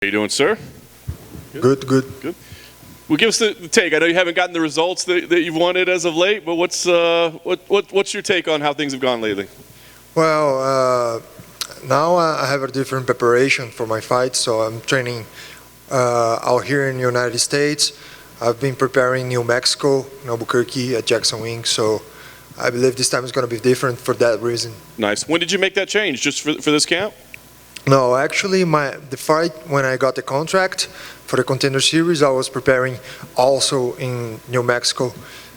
How you doing, sir? Good. Well, give us the take. I know you haven't gotten the results that you've wanted as of late, but what's your take on how things have gone lately? Well, now I have a different preparation for my fight, so I'm training out here in the United States. I've been preparing New Mexico, in Albuquerque, at Jackson Wing, so I believe this time is going to be different for that reason. Nice. When did you make that change? Just for this camp? No, actually, the fight, when I got the contract for the Contender Series, I was preparing also in New Mexico,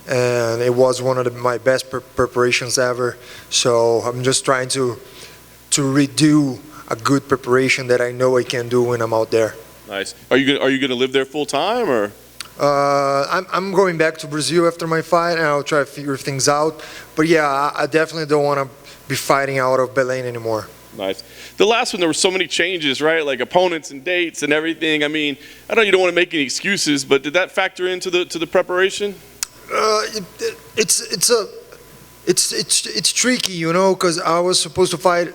and it was one of my best preparations ever. So I'm just trying to redo a good preparation that I know I can do when I'm out there. Nice. Are you gonna live there full time, or? I'm going back to Brazil after my fight, and I'll try to figure things out. But yeah, I definitely don't want to be fighting out of Belém anymore. Nice. The last one, there were so many changes, right? Like opponents and dates and everything. I mean, I know you don't want to make any excuses, but did that factor into the preparation? It's tricky, you know, because I was supposed to fight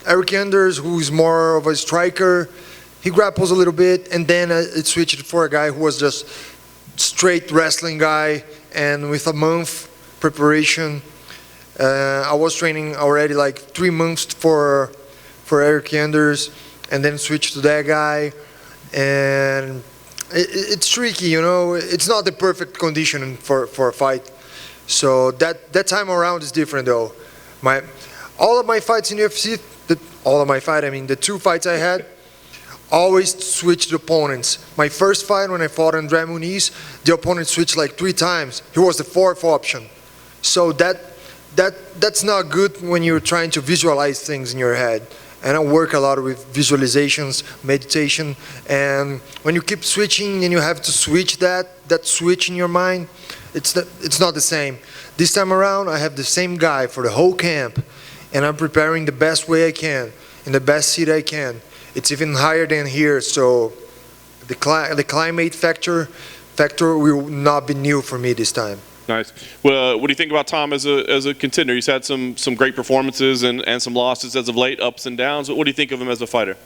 Eric Anders, who's more of a striker. He grapples a little bit, and then it switched for a guy who was just straight wrestling guy, and with a month preparation. I was training already like 3 months for Eric Anders, and then switched to that guy, and it's tricky, you know. It's not the perfect condition for a fight, so that time around is different though. All of my fights in UFC, I mean the 2 fights I had, always switched opponents. My first fight when I fought Andre Muniz, the opponent switched like 3 times. He was the 4th option, so that's not good when you're trying to visualize things in your head. And I work a lot with visualizations, meditation, and when you keep switching and you have to switch that switch in your mind, it's not the same. This time around, I have the same guy for the whole camp, and I'm preparing the best way I can, in the best seat I can. It's even higher than here, so the climate factor will not be new for me this time. Nice. Well, what do you think about Tom as a contender? He's had some great performances and some losses as of late, ups and downs. What do you think of him as a fighter?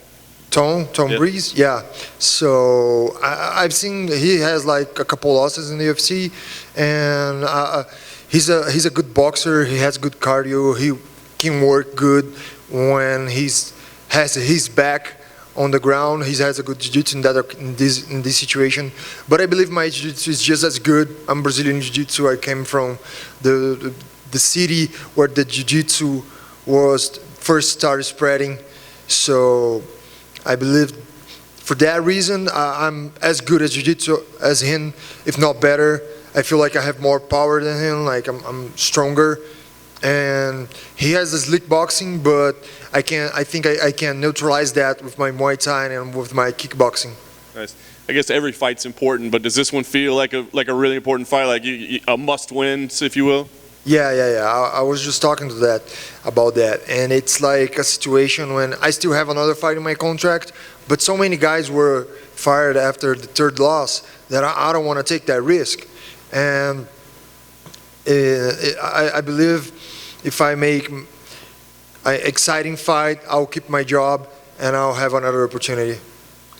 Tom Breeze, yeah. So I've seen he has like a couple losses in the UFC, and he's a good boxer. He has good cardio. He can work good when has his back on the ground. He has a good jiu-jitsu in this situation. But I believe my jiu-jitsu is just as good. I'm Brazilian jiu-jitsu. I came from the city where the jiu-jitsu was first started spreading. So I believe for that reason, I'm as good at jiu-jitsu as him, if not better. I feel like I have more power than him, like I'm stronger. And he has a slick boxing, but I think I can neutralize that with my Muay Thai and with my kickboxing. Nice. I guess every fight's important, but does this one feel like a really important fight, like a must-win, if you will? Yeah. I was just talking about that, and it's like a situation when I still have another fight in my contract, but so many guys were fired after the 3rd loss that I don't want to take that risk. And I believe if I make an exciting fight, I'll keep my job and I'll have another opportunity.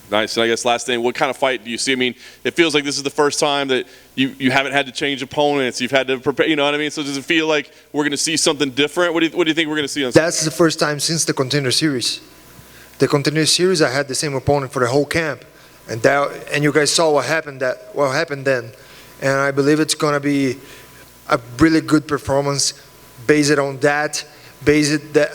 Nice. And I guess last thing, what kind of fight do you see? I mean, it feels like this is the first time that you haven't had to change opponents. You've had to prepare, you know what I mean? So does it feel like we're going to see something different? What do you think we're going to see on Sunday? That's the first time since the Contender Series. The Contender Series, I had the same opponent for the whole camp. And you guys saw what happened then. And I believe it's going to be a really good performance based on that,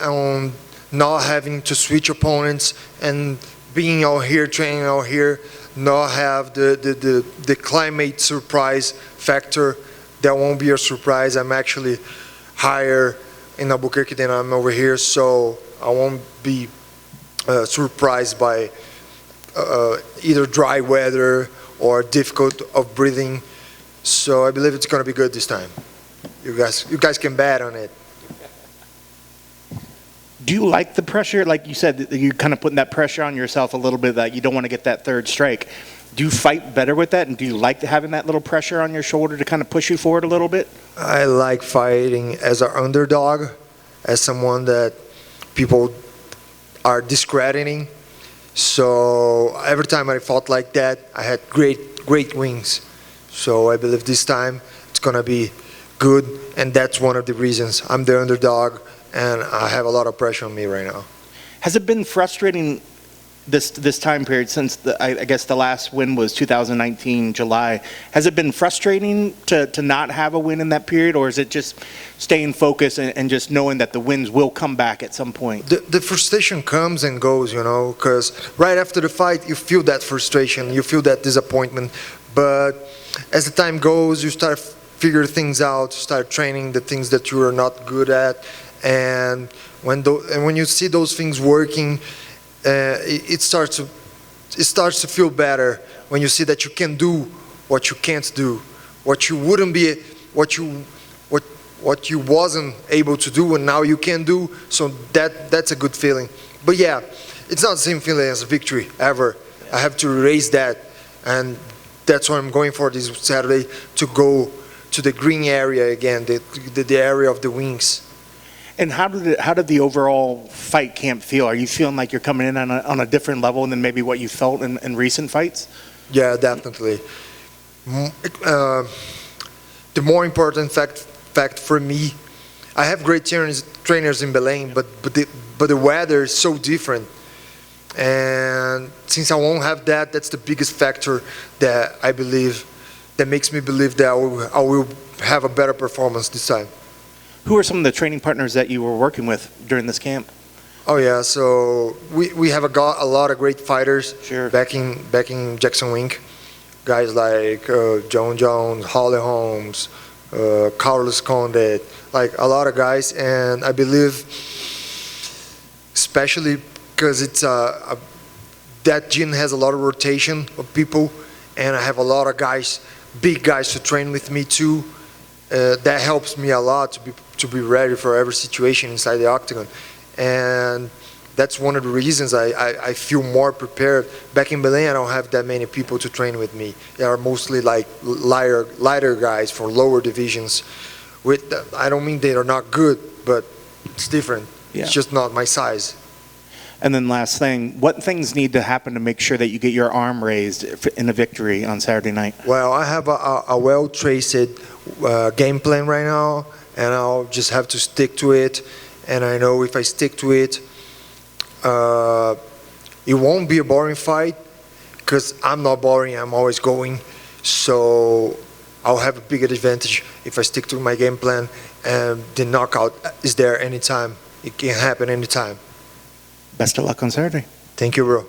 on not having to switch opponents and being out here, training out here, not have the climate surprise factor. That won't be a surprise. I'm actually higher in Albuquerque than I'm over here, so I won't be surprised by either dry weather or difficult of breathing. So I believe it's going to be good this time. You guys can bet on it. Do you like the pressure? Like you said, you're kind of putting that pressure on yourself a little bit, that you don't want to get that 3rd strike. Do you fight better with that? And do you like having that little pressure on your shoulder to kind of push you forward a little bit? I like fighting as an underdog, as someone that people are discrediting. So every time I fought like that, I had great wins. So I believe this time it's gonna be good, and that's one of the reasons. I'm the underdog, and I have a lot of pressure on me right now. Has it been frustrating this time period since I guess the last win was 2019 July? Has it been frustrating to not have a win in that period, or is it just staying focused and just knowing that the wins will come back at some point? The frustration comes and goes, because right after the fight, you feel that frustration, you feel that disappointment. But as the time goes, you start figure things out, start training the things that you are not good at, and when you see those things working, it starts to feel better when you see that you can do what you can't do, what you wasn't able to do, and now you can do. So that's a good feeling. But yeah, it's not the same feeling as a victory ever. I have to erase that, and that's what I'm going for this Saturday, to go to the green area again, the area of the wings. And how did the overall fight camp feel? Are you feeling like you're coming in on a different level than maybe what you felt in recent fights? Yeah, definitely. The more important fact for me, I have great trainers in Belém, but the weather is so different. And since I won't have that, that's the biggest factor that makes me believe that I will have a better performance this time. Who are some of the training partners that you were working with during this camp? Oh yeah, so we have a lot of great fighters. Sure. back in Jackson Wink, guys like John Jones, Holly Holmes, Carlos Condit, like a lot of guys. And I believe, especially because it's that gym has a lot of rotation of people, and I have a lot of guys, big guys, to train with me too. That helps me a lot to be ready for every situation inside the octagon, and that's one of the reasons I feel more prepared. Back in Belém, I don't have that many people to train with me. They are mostly like lighter guys for lower divisions. I don't mean they are not good, but it's different. Yeah. It's just not my size. And then last thing, what things need to happen to make sure that you get your arm raised in a victory on Saturday night? Well, I have a well-traced game plan right now, and I'll just have to stick to it. And I know if I stick to it, it won't be a boring fight, because I'm not boring, I'm always going. So I'll have a bigger advantage if I stick to my game plan, and the knockout is there anytime. It can happen anytime. Best of luck on Saturday. Thank you, bro.